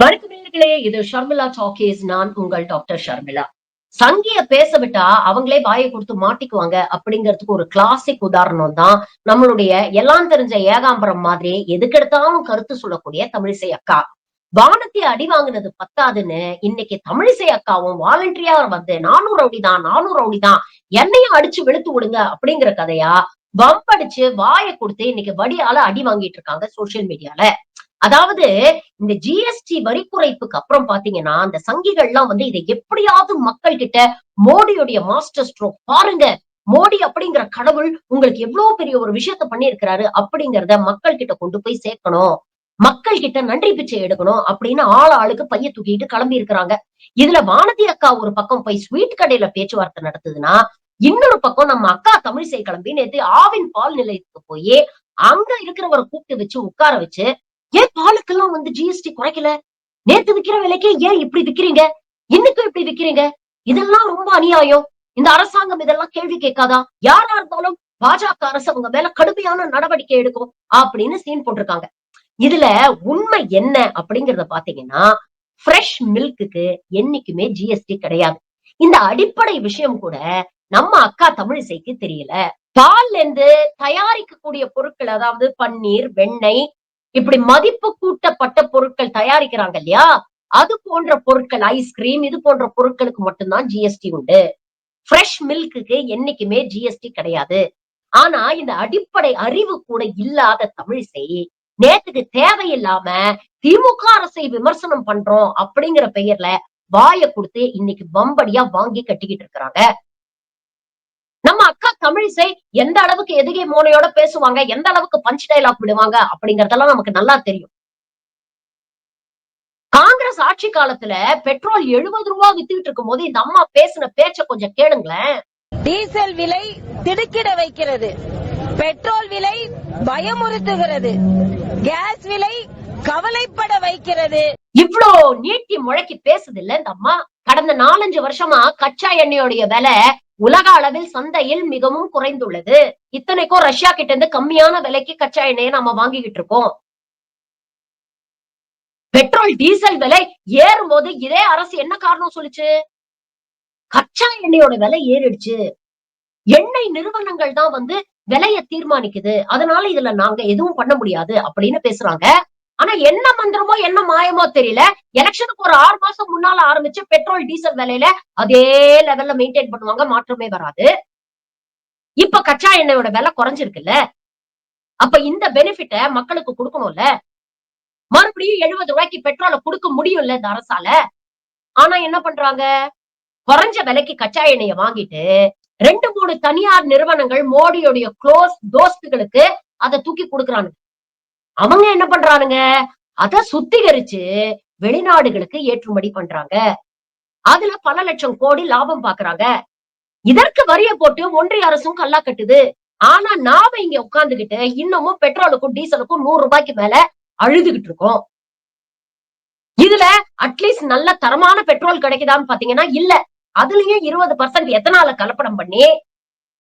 வணக்கம் நேயர்களே, இது ஷர்மிளா டாக்கீஸ். நான் உங்கள் டாக்டர் ஷர்மிளா. சங்கிய பேச விட்டா அவங்களே வாயை கொடுத்து மாட்டிக்குவாங்க அப்படிங்கிறதுக்கு ஒரு கிளாசிக் உதாரணம் தான் நம்மளுடைய எல்லாம் தெரிஞ்ச ஏகாம்பரம் மாதிரி எதுக்கெடுத்தாலும் கருத்து சொல்லக்கூடிய தமிழிசை அக்கா. வானத்தை அடி வாங்கினது பத்தாதுன்னு இன்னைக்கு தமிழிசை அக்காவும் வாலண்டரியா வந்து நானும் ரவுடி தான், நானும் ரவுடி தான், என்னையும் அடிச்சு வெளுத்து விடுங்க அப்படிங்கிற கதையா வம்படிச்சு வாயை கொடுத்து இன்னைக்கு வடியால அடி வாங்கிட்டு இருக்காங்க சோசியல் மீடியால. அதாவது இந்த ஜிஎஸ்டி வரி குறைப்புக்கு அப்புறம் பாத்தீங்கன்னா, அந்த சங்கிகள்லாம் வந்து இதை எப்படியாவது மக்கள் கிட்ட மோடியுடைய மாஸ்டர் ஸ்ட்ரோக் பாருங்க. மோடி அப்படிங்கிற கடவுள் உங்களுக்கு எவ்வளவு பெரிய ஒரு விஷயத்த பண்ணியிருக்கிறாரு அப்படிங்கிறத மக்கள் கிட்ட கொண்டு போய் சேர்க்கணும். மக்கள் கிட்ட நன்றி பிச்சை எடுக்கணும் அப்படின்னு ஆளுக்கு பைய தூக்கிட்டு கிளம்பி இருக்கிறாங்க. இதுல வானதி அக்கா ஒரு பக்கம் போய் ஸ்வீட் கடையில பேச்சுவார்த்தை நடத்துதுன்னா, இன்னொரு பக்கம் நம்ம அக்கா தமிழிசை கிளம்பி நேத்து ஆவின் பால் நிலையத்துக்கு போய் அங்க இருக்கிறவரை கூப்பிட்டு வச்சு உட்கார வச்சு, ஏன் பாலுக்கெல்லாம் வந்து ஜிஎஸ்டி குறைக்கல? நேத்து விக்கிற விலைக்கு ஏன் இப்படி விக்கிறீங்க? இன்னைக்கும் இப்படி விக்கிறீங்க? இதெல்லாம் ரொம்ப அநியாயம். இந்த அரசாங்கம் இதெல்லாம் கேள்வி கேட்காதா? யாரா இருந்தாலும் பாஜக அரசு அவங்க மேல கடுமையான நடவடிக்கை எடுக்கும் அப்படின்னு சீன் போட்டிருக்காங்க. இதுல உண்மை என்ன அப்படிங்கறத பாத்தீங்கன்னா, ஃப்ரெஷ் மில்க்குக்கு என்னைக்குமே ஜிஎஸ்டி கிடையாது. இந்த அடிப்படை விஷயம் கூட நம்ம அக்கா தமிழிசைக்கு தெரியல. பால்ல இருந்து தயாரிக்கக்கூடிய பொருட்கள், அதாவது பன்னீர், வெண்ணெய், இப்படி மதிப்பு கூட்டப்பட்ட பொருட்கள் தயாரிக்கிறாங்க இல்லையா? அது போன்ற பொருட்கள், ஐஸ்கிரீம் இது போன்ற பொருட்களுக்கு மட்டும்தான் ஜிஎஸ்டி உண்டு. ஃப்ரெஷ் மில்க்குக்கு என்னைக்குமே ஜிஎஸ்டி கிடையாது. ஆனா இந்த அடிப்படை அறிவு கூட இல்லாத தமிழிசை நேத்துக்கு தேவையில்லாம திமுக அரசை விமர்சனம் பண்றோம் அப்படிங்கிற பெயர்ல வாய கொடுத்து இன்னைக்கு வம்படியா வாங்கி கட்டிக்கிட்டு இருக்கிறாங்க. நம்ம அக்கா தமிழிசை எந்த அளவுக்கு எதுகை மோனையோட பேசுவாங்க, எந்த அளவுக்கு பஞ்ச் டயலாக் விடுவாங்க அப்படிங்கறதெல்லாம் நமக்கு நல்லா தெரியும். காங்கிரஸ் ஆட்சி காலத்துல பெட்ரோல் ரூ. 70 வித்துக்கிட்டு இருக்கும் போது இந்த அம்மா பேசின பேச்ச கொஞ்சம் கேளுங்களேன். டீசல் விலை திடுக்கிட வைக்கிறது, பெட்ரோல் விலை பயமுறுத்துகிறது, கேஸ் விலை கவலைப்பட வைக்கிறது. இவ்ளோ நீட்டி முழக்கி பேசுது இல்ல இந்த அம்மா. கடந்த 4-5 வருஷமா கச்சா எண்ணெயோடைய விலை உலக அளவில் சந்தையில் மிகவும் குறைந்துள்ளது. இத்தனைக்கும் ரஷ்யா கிட்ட இருந்து கம்மியான விலைக்கு கச்சா எண்ணெயை நம்ம வாங்கிக்கிட்டு இருக்கோம். பெட்ரோல் டீசல் விலை ஏறும் போது இதே அரசு என்ன காரணம் சொல்லுச்சு? கச்சா எண்ணெயோட விலை ஏறிடுச்சு. எண்ணெய் நிறுவனங்கள் தான் வந்து விலையை தீர்மானிக்குது. அதனால இதுல நாங்க எதுவும் பண்ண முடியாது அப்படின்னு பேசுறாங்க. ஆனா என்ன மந்திரமோ என்ன மாயமோ தெரியல. எலெக்ஷனுக்கு ஒரு 6 மாசம் முன்னால ஆரம்பிச்சு பெட்ரோல் டீசல் விலையில அதே லெவல்ல மெயின்டைன் பண்ணுவாங்க. மாற்றமே வராது. இப்ப கச்சா எண்ணெயோட விலை குறைஞ்சிருக்குல்ல. அப்ப இந்த பெனிஃபிட்ட மக்களுக்கு கொடுக்கணும்ல. மறுபடியும் ரூ. 70 பெட்ரோல கொடுக்க முடியும்ல இந்த அரசால. ஆனா என்ன பண்றாங்க? குறைஞ்ச விலைக்கு கச்சா எண்ணெய வாங்கிட்டு 2-3 தனியார் நிறுவனங்கள் மோடியோடைய க்ளோஸ் தோஸ்துகளுக்கு அதை தூக்கி கொடுக்குறானுங்க. அவங்க என்ன பண்றானுங்க? அத சுத்திகரிச்சு வெளிநாடுகளுக்கு ஏற்றுமதி பண்றாங்க. அதுல பல லட்சம் கோடி லாபம் பாக்குறாங்க. இதற்கு வரிய போட்டு ஒன்றிய அரசும் கல்லா கட்டுது. ஆனா நாம இங்க உட்கார்ந்துகிட்டு இன்னமும் பெட்ரோலுக்கும் டீசலுக்கும் ரூ. 100 மேல அழுதுகிட்டு இருக்கோம். இதுல அட்லீஸ்ட் நல்ல தரமான பெட்ரோல் கிடைக்குதான்னு பாத்தீங்கன்னா இல்ல. அதுலயும் 20% எத்தனால கலப்படம் பண்ணி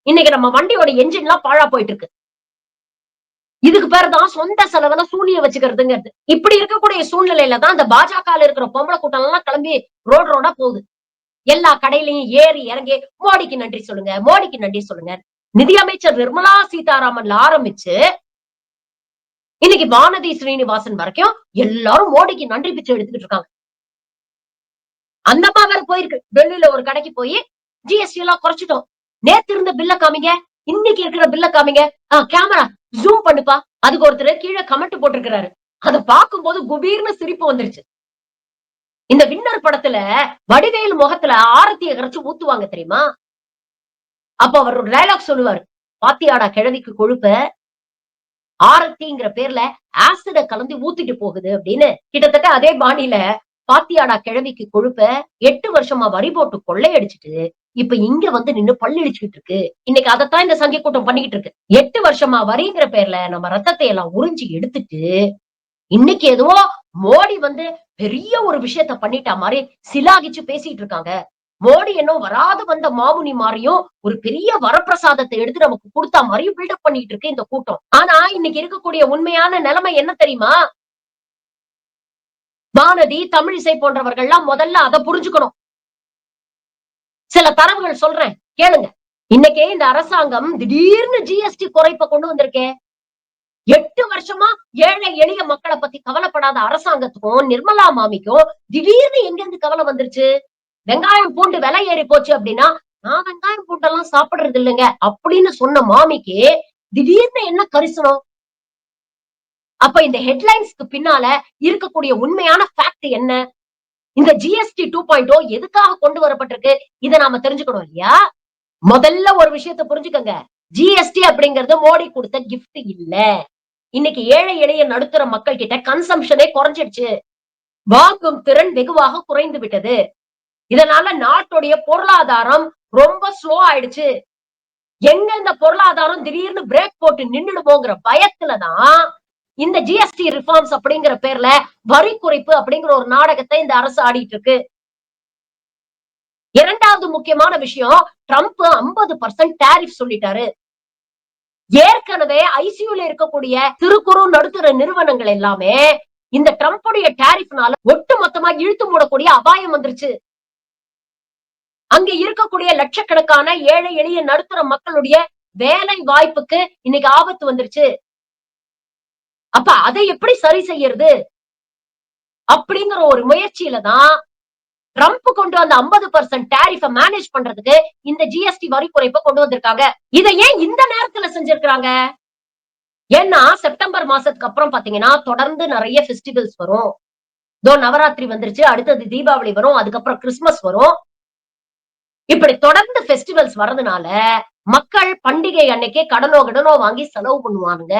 இன்னைக்கு நம்ம வண்டியோட என்ஜின் எல்லாம் பாழா போயிட்டு இருக்கு. இதுக்கு பேரு தான் சொந்த செலவுல சூனியம் வச்சுக்கிறதுங்கிறது. இப்படி இருக்கக்கூடிய சூழ்நிலையில தான் இந்த பாஜகல இருக்கிற பொம்பளை கூட்டம் எல்லாம் கிளம்பி ரோடா போகுது. எல்லா கடையிலையும் ஏறி இறங்கி மோடிக்கு நன்றி சொல்லுங்க, மோடிக்கு நன்றி சொல்லுங்க. நிதியமைச்சர் நிர்மலா சீதாராமன்ல ஆரம்பிச்சு இன்னைக்கு வானதி ஸ்ரீனிவாசன் வரைக்கும் எல்லாரும் மோடிக்கு நன்றி பிச்சை எடுத்துக்கிட்டு இருக்காங்க. அந்த அம்மா வேற போயிருக்கு. டெல்லியில ஒரு கடைக்கு போய் ஜிஎஸ்டி எல்லாம் குறைச்சிட்டோம். நேத்து இருந்த பில்ல காமிங்க, இன்னைக்கு இருக்கிற பில்ல காமிங்க. கேமரா ஜூம் பண்ணுப்பா. அதுக்கு ஒருத்தர் கீழே கமெண்ட் போட்டிருக்கிறாரு. அதை பார்க்கும்போது குபீர்னு சிரிப்பு வந்துருச்சு. இந்த வின்னர் படத்துல வடிவேல் முகத்துல ஆரத்திய கரைச்சு ஊத்துவாங்க தெரியுமா? அப்ப அவர் ஒரு டயலாக் சொல்லுவாரு. பாத்தியாடா கிழவிக்கு கொழுப்ப, ஆரத்திங்கிற பேர்ல ஆசிட கலந்து ஊத்திட்டு போகுது அப்படின்னு. கிட்டத்தட்ட அதே பாணியில பாத்தியாடா கிழவிக்கு கொழுப்ப 8 வருஷமா வரி போட்டு கொள்ளையடிச்சிட்டு இப்ப இங்க வந்து நின்னு பல்லு இடிச்சுக்கிட்டு இருக்கு. இன்னைக்கு அதைத்தான் இந்த சங்கி கூட்டம் பண்ணிக்கிட்டு இருக்கு. 8 வருஷமா வரிங்கிற பேர்ல நம்ம ரத்தத்தை எல்லாம் உறிஞ்சி எடுத்துட்டு இன்னைக்கு ஏதோ மோடி வந்து பெரிய ஒரு விஷயத்த பண்ணிட்டா மாதிரி சிலாகிச்சு பேசிட்டு இருக்காங்க. மோடி என்ன வராது வந்த மாமுனி மாதிரியும் ஒரு பெரிய வரப்பிரசாதத்தை எடுத்து நமக்கு கொடுத்தா மாதிரியும் பில்டப் பண்ணிட்டு இருக்கு இந்த கூட்டம். ஆனா இன்னைக்கு இருக்கக்கூடிய உண்மையான நிலைமை என்ன தெரியுமா? வானதி, தமிழிசை போன்றவர்கள்லாம் முதல்ல அதை புரிஞ்சுக்கணும். சில தரவுகள் சொல்றேன் கேளுங்க. இன்னைக்கே இந்த அரசாங்கம் திடீர்னு ஜிஎஸ்டி குறைப்ப கொண்டு வந்திருக்கே. 8 வருஷமா ஏழை எளிய மக்களை பத்தி கவலைப்படாத அரசாங்கத்துக்கும் நிர்மலா மாமிக்கும் திடீர்னு எங்க இருந்து கவலை வந்துருச்சு? வெங்காயம் பூண்டு விலை ஏறி போச்சு அப்படின்னா, நான் வெங்காயம் பூண்டெல்லாம் சாப்பிடுறது இல்லைங்க அப்படின்னு சொன்ன மாமிக்கு திடீர்னு என்ன கரிசனம்? அப்ப இந்த ஹெட்லைன்ஸ்க்கு பின்னால இருக்கக்கூடிய உண்மையான ஃபேக்ட் என்ன? இந்த ஜிஎஸ்டி 2.0 எதுக்காக கொண்டு வரப்பட்டிருக்கு? இத நாம தெரிஞ்சுக்கணும் இல்லையா? முதல்ல ஒரு விஷயத்த புரிஞ்சுக்கங்க. ஜிஎஸ்டி அப்படிங்கிறது மோடி கொடுத்த கிஃப்ட் இல்ல. இன்னைக்கு ஏழை எளிய நடுத்தர மக்கள் கிட்ட கன்சம்ஷனே குறைஞ்சிடுச்சு. வாங்கும் திறன் வெகுவாக குறைந்து விட்டது. இதனால நாட்டுடைய பொருளாதாரம் ரொம்ப ஸ்லோ ஆயிடுச்சு. எங்க இந்த பொருளாதாரம் திடீர்னு பிரேக் போட்டு நின்னுடுமோங்கிற பயத்துலதான் இந்த ஜிஎஸ்டி ரிஃபார்ம்ஸ் அப்படிங்கிற பேர்ல வரி குறைப்பு அப்படிங்கிற ஒரு நாடகத்தை இந்த அரசு ஆடிட்டு இருக்கு. இரண்டாவது முக்கியமான விஷயம், ட்ரம்ப் 50% டாரிஃப் சொல்லிட்டாரு. ஏற்கனவே ஐசியூல இருக்கக்கூடிய சிறு குறு நடுத்தர நிறுவனங்கள் எல்லாமே இந்த ட்ரம்புடைய டாரிஃப்னால ஒட்டு மொத்தமா இழுத்து மூடக்கூடிய அபாயம் வந்துருச்சு. அங்க இருக்கக்கூடிய லட்சக்கணக்கான ஏழை எளிய நடுத்தர மக்களுடைய வேலை வாய்ப்புக்கு இன்னைக்கு ஆபத்து வந்துருச்சு. அப்ப அதை எப்படி சரி செய்யறது அப்படிங்கிற ஒரு முயற்சியில தான் ட்ரம்ப் கொண்டு வந்த 50% டாரிஃப மேனேஜ் பண்றதுக்கு இந்த ஜிஎஸ்டி வரி குறைப்பை கொண்டு வந்திருக்காங்க. இதை ஏன் இந்த நேரத்துல செஞ்சிருக்காங்க? ஏன்னா செப்டம்பர் மாசத்துக்கு அப்புறம் பாத்தீங்கன்னா தொடர்ந்து நிறைய ஃபெஸ்டிவல்ஸ் வரும். நவராத்திரி வந்துருச்சு, அடுத்தது தீபாவளி வரும், அதுக்கப்புறம் கிறிஸ்துமஸ் வரும். இப்படி தொடர்ந்து ஃபெஸ்டிவல்ஸ் வரதுனால மக்கள் பண்டிகை அன்னைக்கே கடனோ வாங்கி செலவு பண்ணுவாங்க.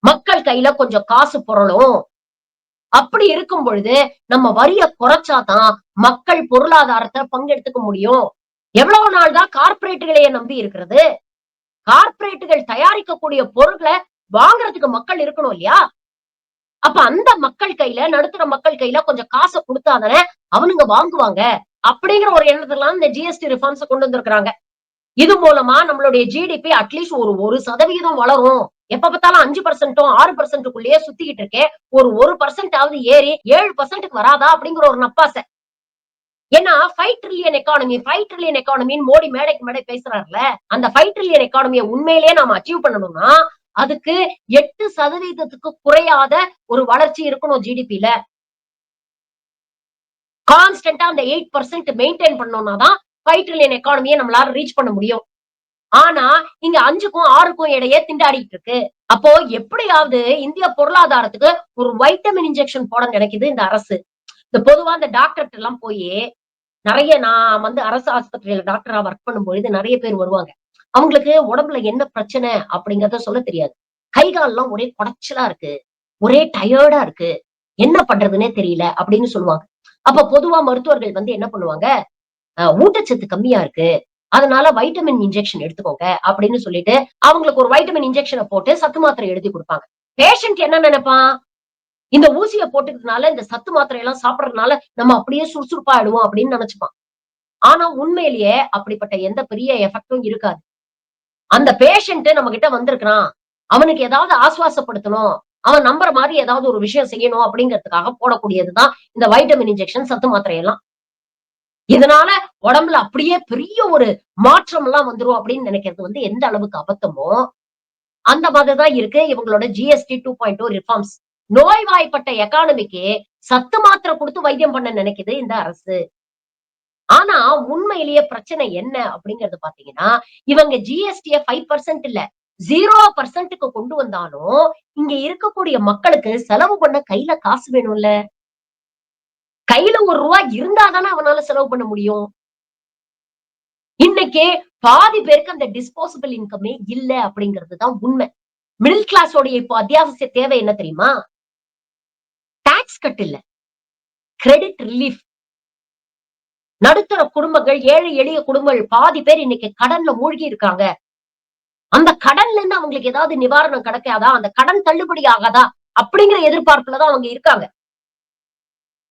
மக்கள் கையில கொஞ்சம் காசு புரளும். அப்படி இருக்கும் பொழுது நம்ம வரிய குறைச்சாதான் மக்கள் பொருளாதாரத்தை பங்கெடுத்துக்க முடியும். எவ்வளவு நாள் தான் கார்ப்பரேட்டுகளையே நம்பி இருக்கிறது? கார்ப்பரேட்டுகள் தயாரிக்கக்கூடிய பொருட்களை வாங்குறதுக்கு மக்கள் இருக்கணும் இல்லையா? அப்ப அந்த மக்கள் கையில, நடுத்தர மக்கள் கையில கொஞ்சம் காசை கொடுத்தாதானே அவனுங்க வாங்குவாங்க. அப்படிங்கிற ஒரு எண்ணத்துல இந்த ஜிஎஸ்டி ரிஃபார்ம்ஸ் கொண்டு வந்திருக்காங்க. இது மூலமா நம்மளுடைய ஜிடிபி அட்லீஸ்ட் ஒரு 1% வளரும். எப்ப பார்த்தாலும் 5%, 6%க்குள்ளேயே சுத்திக்கிட்டு இருக்கே. ஒரு 1% ஆவது ஏறி 7%க்கு வராதா அப்படிங்கிற ஒரு நப்பாசை. ஏன்னா 5 ட்ரில்லியன் எக்கானமி, 5 ட்ரில்லியன் எக்கானமின்னு மோடி மேடைக்கு மேடை பேசுறாருல, அந்த 5 ட்ரில்லியன் எக்கானமியை உண்மையிலேயே நாம அச்சீவ் பண்ணணும்னா அதுக்கு 8% குறையாத ஒரு வளர்ச்சி இருக்கணும் ஜிடிபில. கான்ஸ்டன்டா அந்த 8% மெயின்டைன் பண்ணோம்னா தான் 5 ட்ரில்லியன் எக்கானமியை நம்மளால ரீச் பண்ண முடியும். ஆனா இங்க 5க்கும் 6க்கும் இடையே திண்டாடிட்டு இருக்கு. அப்போ எப்படியாவது இந்திய பொருளாதாரத்துக்கு ஒரு வைட்டமின் இன்ஜெக்ஷன் போட நினைக்குது இந்த அரசு. இந்த பொதுவா இந்த டாக்டர் எல்லாம் போய் நிறைய நான் வந்து அரசு ஆஸ்பத்திரியில டாக்டரா ஒர்க் பண்ணும்பொழுது நிறைய பேர் வருவாங்க. அவங்களுக்கு உடம்புல என்ன பிரச்சனை அப்படிங்கறத சொல்ல தெரியாது. கை கால்லாம் ஒரே குடைச்சலா இருக்கு, ஒரே டயர்டா இருக்கு, என்ன பண்றதுன்னே தெரியல அப்படின்னு சொல்லுவாங்க. அப்ப பொதுவா மருத்துவர்கள் வந்து என்ன பண்ணுவாங்க, ஊட்டச்சத்து கம்மியா இருக்கு, அதனால வைட்டமின் இன்ஜெக்ஷன் எடுத்துக்கோங்க அப்படின்னு சொல்லிட்டு அவங்களுக்கு ஒரு வைட்டமின் இன்ஜெக்ஷனை போட்டு சத்து மாத்திரை எழுதி கொடுப்பாங்க. பேஷண்ட் என்ன நினைப்பான், இந்த ஊசியை போட்டுக்கிறதுனால இந்த சத்து மாத்திரை எல்லாம் சாப்பிடறதுனால நம்ம அப்படியே சுறுசுறுப்பா ஆயிடுவோம் அப்படின்னு நினைச்சுப்பான். ஆனா உண்மையிலேயே அப்படிப்பட்ட எந்த பெரிய எஃபெக்டும் இருக்காது. அந்த பேஷண்ட் நம்ம கிட்ட வந்திருக்கிறான், அவனுக்கு ஏதாவது ஆசுவாசப்படுத்தணும், அவன் நம்புற மாதிரி ஏதாவது ஒரு விஷயம் செய்யணும் அப்படிங்கிறதுக்காக போடக்கூடியதுதான் இந்த வைட்டமின் இன்ஜெக்ஷன், சத்து மாத்திரை எல்லாம். இதனால உடம்புல அப்படியே பெரிய ஒரு மாற்றம் எல்லாம் வந்துரும் அப்படின்னு நினைக்கிறது வந்து எந்த அளவுக்கு அபத்தமோ அந்த மாதிரிதான் இருக்கு இவங்களோட ஜிஎஸ்டி 2.0 ரிஃபார்ம்ஸ். நோய்வாய்ப்பட்ட எக்கானமிக்கு சத்து மாத்திரை கொடுத்து வைத்தியம் பண்ண நினைக்குது இந்த அரசு. ஆனா உண்மையிலேயே பிரச்சனை என்ன அப்படிங்கறது பாத்தீங்கன்னா, இவங்க ஜிஎஸ்டிய 5% இல்ல 0%க்கு கொண்டு வந்தாலும் இங்க இருக்கக்கூடிய மக்களுக்கு செலவு பண்ண கையில காசு வேணும்ல. கையில ₹1 இருந்தா தானே அவனால செலவு பண்ண முடியும். இன்னைக்கு பாதி பேருக்கு அந்த டிஸ்போசபிள் இன்கமே இல்ல அப்படிங்கிறது தான் உண்மை. மிடில் கிளாஸ் உடைய இப்போ அத்தியாவசிய தேவை என்ன தெரியுமா? டாக்ஸ் கட் இல்ல, கிரெடிட் ரிலீஃப். நடுத்தர குடும்பங்கள், ஏழை எளிய குடும்பங்கள் பாதி பேர் இன்னைக்கு கடன்ல மூழ்கி இருக்காங்க. அந்த கடன்ல இருந்து அவங்களுக்கு ஏதாவது நிவாரணம் கிடைக்காதா, அந்த கடன் தள்ளுபடி ஆகாதா அப்படிங்கிற எதிர்பார்ப்புலதான் அவங்க இருக்காங்க.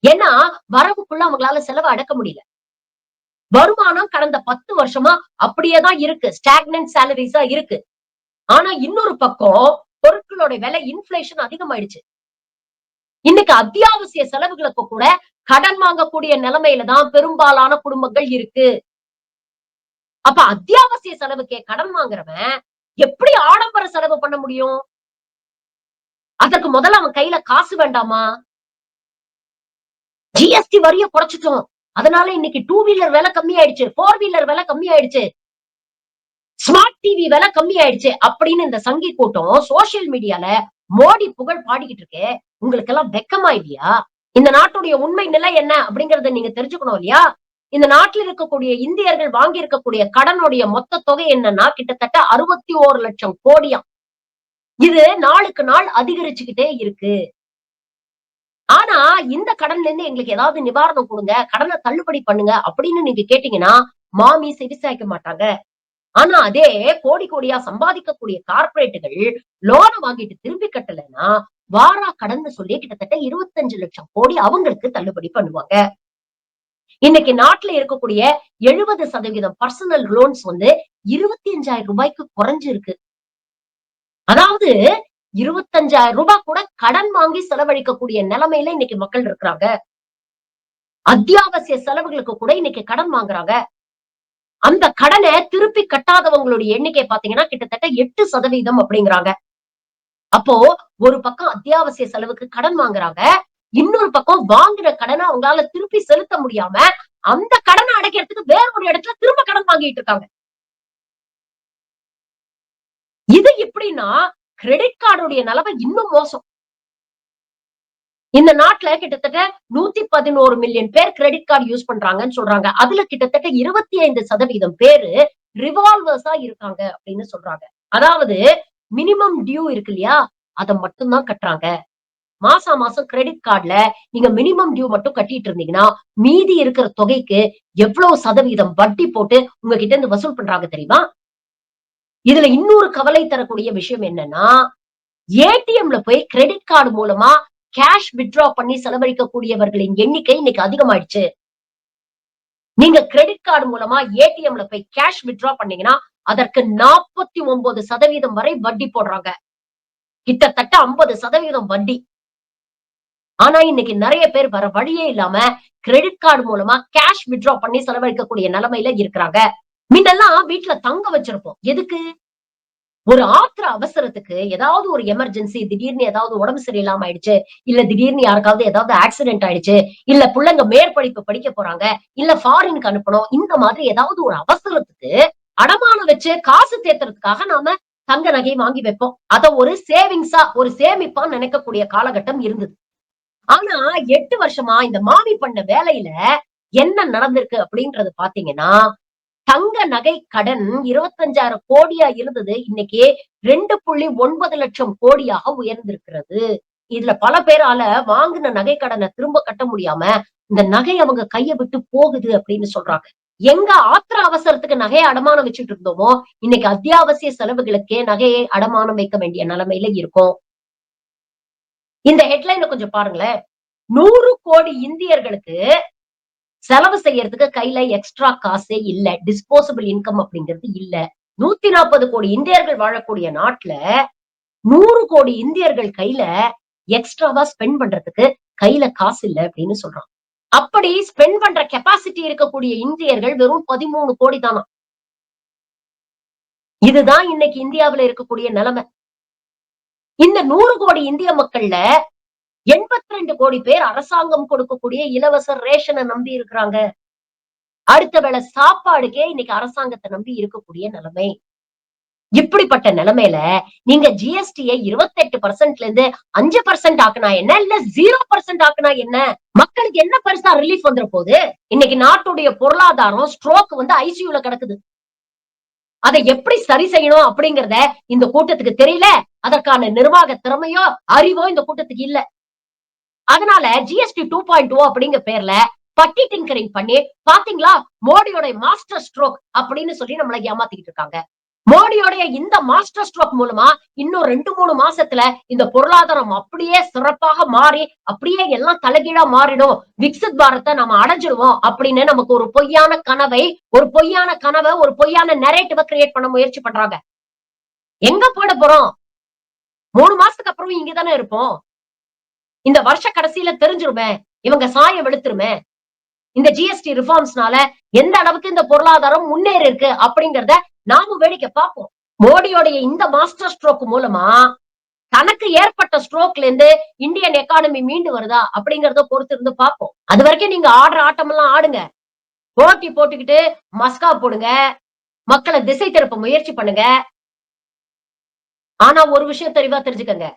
ஏன்னா வரவுக்குள்ள அவங்களால செலவை அடக்க முடியல. வருமானம் கடந்த 10 வருஷமா அப்படியேதான் இருக்கு, ஸ்டாக்னன்ட் சாலரிஸா இருக்கு. ஆனா இன்னொரு பக்கம் பொருட்களோட விலை இன்ஃபிளேஷன் அதிகமாயிடுச்சு. இன்னைக்கு அத்தியாவசிய செலவுகளுக்கு கூட கடன் வாங்கக்கூடிய நிலைமையில தான் பெரும்பாலான குடும்பங்கள் இருக்கு. அப்ப அத்தியாவசிய செலவுக்கே கடன் வாங்குறவன் எப்படி ஆடம்பர செலவு பண்ண முடியும்? அதற்கு முதல்ல அவன் கையில காசு வேண்டாமா? ஜிஎஸ்டி வரிய குறைச்சிட்டோம். அதனால இன்னைக்கு 2 வீலர் விலை கம்மி ஆயிடுச்சு, 4 வீலர் விலை கம்மி ஆயிடுச்சு, ஸ்மார்ட் டிவி விலை கம்மி ஆயிடுச்சு அப்படின்னு இந்த சங்கி கூட்டம் சோசியல் மீடியால மோடி புகழ் பாடிக்கிட்டு இருக்கு. உங்களுக்கு எல்லாம் வெக்கமா இல்லையா? இந்த நாட்டுடைய உண்மை நிலை என்ன அப்படிங்கறத நீங்க தெரிஞ்சுக்கணும் இல்லையா? இந்த நாட்டில் இருக்கக்கூடிய இந்தியர்கள் வாங்கி இருக்கக்கூடிய கடனுடைய மொத்த தொகை என்னன்னா கிட்டத்தட்ட 61 லட்சம் கோடியாம். இது நாளுக்கு நாள் அதிகரிச்சுக்கிட்டே இருக்கு. ஆனா இந்த கடன்ல இருந்து எங்களுக்கு ஏதாவது நிவாரணம் கொடுங்க, கடனை தள்ளுபடி பண்ணுங்க அப்படின்னு நீங்க கேட்டீங்கன்னா மாமி செவி சாய்க்க மாட்டாங்க. ஆனா அதே கோடி கோடியா சம்பாதிக்கக்கூடிய கார்ப்பரேட்டுகள் லோன வாங்கிட்டு திருப்பி கட்டலைன்னா வாரா கடன் சொல்லி கிட்டத்தட்ட 25 லட்சம் கோடி அவங்களுக்கு தள்ளுபடி பண்ணுவாங்க. இன்னைக்கு நாட்டுல இருக்கக்கூடிய 70% பர்சனல் லோன்ஸ் வந்து 25,000 ரூபாய்க்கு குறைஞ்சிருக்கு. அதாவது 25,000 ரூபாய் கூட கடன் வாங்கி செலவழிக்கக்கூடிய நிலைமையில இன்னைக்கு மக்கள் இருக்கிறாங்க. அத்தியாவசிய செலவுகளுக்கு கூட இன்னைக்கு கடன் வாங்குறாங்க. அந்த கடனை திருப்பி கட்டாதவங்களுடைய எண்ணிக்கை பாத்தீங்கன்னா கிட்டத்தட்ட 8% அப்படிங்கிறாங்க. அப்போ ஒரு பக்கம் அத்தியாவசிய செலவுக்கு கடன் வாங்குறாங்க, இன்னொரு பக்கம் வாங்குற கடனை அவங்களால திருப்பி செலுத்த முடியாம அந்த கடனை அடைக்கிறதுக்கு வேற ஒரு இடத்துல திரும்ப கடன் வாங்கிட்டு இருக்காங்க. இது எப்படின்னா கிரெடிட் கார்டுடைய நிலைமை இன்னும் மோசம். இந்த நாட்டுல கிட்டத்தட்ட 111 மில்லியன் பேர் கிரெடிட் கார்டு யூஸ் பண்றாங்கன்னு சொல்றாங்க. அதுல கிட்டத்தட்ட 25% பேரு ரிவால்வர்ஸா இருக்காங்க அப்படின்னு சொல்றாங்க. அதாவது மினிமம் டியூ இருக்கு இல்லையா, அத மட்டும் தான் கட்டுறாங்க. மாசம் மாசம் கிரெடிட் கார்டுல நீங்க மினிமம் டியூ மட்டும் கட்டிட்டு இருந்தீங்கன்னா மீதி இருக்கிற தொகைக்கு எவ்வளவு சதவீதம் வட்டி போட்டு உங்ககிட்ட இருந்து வசூல் பண்றாங்க தெரியுமா? இதுல இன்னொரு கவலை தரக்கூடிய விஷயம் என்னன்னா, ஏடிஎம்ல போய் கிரெடிட் கார்டு மூலமா கேஷ் வித்ட்ரா பண்ணி செலவழிக்கக்கூடியவர்களின் எண்ணிக்கை இன்னைக்கு அதிகமாயிடுச்சு. நீங்க கிரெடிட் கார்டு மூலமா ஏடிஎம்ல போய் கேஷ் வித்ட்ரா பண்ணீங்கன்னா அதற்கு 49% வரை வட்டி போடுறாங்க. கிட்டத்தட்ட 50% வட்டி. ஆனா இன்னைக்கு நிறைய பேர் வர வழியே இல்லாம கிரெடிட் கார்டு மூலமா கேஷ் வித்ட்ரா பண்ணி செலவழிக்கக்கூடிய நிலைமையில இருக்கிறாங்க. முன்னெல்லாம் வீட்டுல தங்க வச்சிருப்போம். எதுக்கு? ஒரு ஆத்திர அவசரத்துக்கு ஏதாவது ஒரு எமர்ஜென்சி, திடீர்னு ஏதாவது உடம்பு சரியில்லாம ஆயிடுச்சு, இல்ல திடீர்னு யாருக்காவது ஏதாவது ஆக்சிடென்ட் ஆயிடுச்சு, இல்ல பிள்ளைங்க மேற்படிப்பு படிக்க போறாங்க, இல்ல ஃபாரினுக்கு அனுப்பணும், இந்த மாதிரி ஏதாவது ஒரு அவசரத்துக்கு அடமானம் வச்சு காசு தேத்துறதுக்காக நாம தங்க நகை வாங்கி வைப்போம். அத ஒரு சேவிங்ஸா, ஒரு சேமிப்பா நினைக்கக்கூடிய காலகட்டம் இருந்தது. ஆனா 8 வருஷமா இந்த மாமி பண்ண வேலையில என்ன நடந்திருக்கு அப்படின்றது பாத்தீங்கன்னா, தங்க நகை கடன் 25,000 கோடியா இருந்தது. இன்னைக்கு 2.9 லட்சம் கோடியாக உயர்ந்திருக்கிறது. இதுல பல பேரால வாங்கின நகை கடனை திரும்ப கட்ட முடியாம இந்த நகை அவங்க கைய விட்டு போகுது அப்படின்னு சொல்றாங்க. எங்க ஆத்திர அவசரத்துக்கு நகையை அடமானம் வச்சுட்டு இருந்தோமோ இன்னைக்கு அத்தியாவசிய செலவுகளுக்கே நகையை அடமானம் வைக்க வேண்டிய நிலைமையில இருக்கும். இந்த ஹெட்லைனை கொஞ்சம் பாருங்களேன். 100 கோடி இந்தியர்களுக்கு செலவு செய்யறதுக்கு கையில எக்ஸ்ட்ரா காசே இல்ல. டிஸ்போசபிள் இன்கம் அப்படிங்கிறது இல்ல. 140 கோடி இந்தியர்கள் வாழக்கூடிய நாட்டுல 100 கோடி இந்தியர்கள் கையில எக்ஸ்ட்ராவா ஸ்பெண்ட் பண்றதுக்கு கையில காசு இல்ல அப்படின்னு சொல்றான். அப்படி ஸ்பெண்ட் பண்ற கெப்பாசிட்டி இருக்கக்கூடிய இந்தியர்கள் வெறும் 13 கோடி தானா. இதுதான் இன்னைக்கு இந்தியாவுல இருக்கக்கூடிய நிலைமை. இந்த 100 கோடி இந்திய மக்கள்ல 82 கோடி பேர் அரசாங்கம் கொடுக்கக்கூடிய இலவச ரேஷனை நம்பி இருக்கிறாங்க. அடுத்த வேளை சாப்பாடுக்கே இன்னைக்கு அரசாங்கத்தை நம்பி இருக்கக்கூடிய நிலைமை. இப்படிப்பட்ட நிலைமையில நீங்க ஜிஎஸ்டியை 28% இருந்து 5% ஆக்குனா என்ன, இல்ல 0% ஆக்குனா என்ன? மக்களுக்கு என்ன பெருசா ரிலீஃப் வந்துற போகுது? இன்னைக்கு நாட்டுடைய பொருளாதாரம் ஸ்ட்ரோக் வந்து ஐசியூல கிடக்குது. அதை எப்படி சரி செய்யணும் அப்படிங்கறத இந்த கூட்டத்துக்கு தெரியல. அதற்கான நிர்வாக திறமையோ அறிவோ இந்த கூட்டத்துக்கு இல்ல. அதனால ஜிஎஸ்டி 2.0 அப்படிங்கிற பேர்ல பட்டி டிங்கரிங் பண்ணி பாத்தீங்களா மோடியோட மாஸ்டர் ஸ்ட்ரோக் அப்படின்னு சொல்லி நம்மள ஏமாத்திக்கிட்டு இருக்காங்க. மோடியோடைய இந்த மாஸ்டர் ஸ்ட்ரோக் மூலமா இன்னும் 2-3 மாசத்துல இந்த பொருளாதாரம் அப்படியே சிறப்பாக மாறி அப்படியே எல்லாம் தலைகீழா மாறிடும், விக்சித் பாரத்தை நம்ம அடைஞ்சிருவோம் அப்படின்னு நமக்கு ஒரு பொய்யான கனவை ஒரு பொய்யான நரேட்டிவ கிரியேட் பண்ண முயற்சி பண்றாங்க. எங்க போட போறோம்? 3 மாசத்துக்கு அப்புறம் இங்கதானே இருப்போம். இந்த வருஷ கடைசியில தெரிஞ்சிருமே, இவங்க சாயம் வெளுத்துருமே. இந்த ஜிஎஸ்டி ரிஃபார்ம்ஸ்னால எந்த அளவுக்கு இந்த பொருளாதாரம் முன்னேறி இருக்கு அப்படிங்கறத நாமும் வேடிக்கை பார்ப்போம். மோடியோடைய இந்த மாஸ்டர் ஸ்ட்ரோக் மூலமா தனக்கு ஏற்பட்ட ஸ்ட்ரோக்ல இருந்து இந்தியன் எக்கானமி மீண்டு வருதா அப்படிங்கறத பொறுத்து இருந்து பார்ப்போம். அது வரைக்கும் நீங்க ஆடுற ஆட்டம் எல்லாம் ஆடுங்க. போட்டி போட்டுக்கிட்டு மஸ்கா போடுங்க. மக்களை திசை திருப்ப முயற்சி பண்ணுங்க. ஆனா ஒரு விஷயம் தெளிவா தெரிஞ்சுக்கங்க.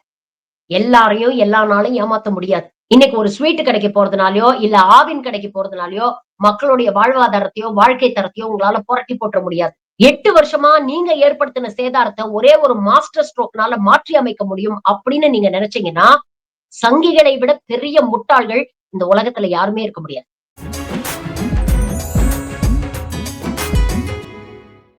எல்லாரையும் எல்லா நாளும் ஏமாத்த முடியாது. இன்னைக்கு ஒரு ஸ்வீட் கடைக்கு போறதுனாலயோ, இல்ல ஆவின் கடைக்கு போறதுனாலயோ, மக்களுடைய வாழ்வாதாரத்தையோ, வாழ்க்கை தரத்தையோ உங்களால புரட்டி போட்டுற முடியாது. 8 வருஷமா நீங்க ஏற்படுத்தின சேதாரத்த ஒரே ஒரு மாஸ்டர் ஸ்ட்ரோக்னால மாற்றி அமைக்க முடியும் அப்படின்னு நீங்க நினைச்சீங்கன்னா, சங்கிகளை விட பெரிய முட்டாள்கள் இந்த உலகத்துல யாருமே இருக்க முடியாது.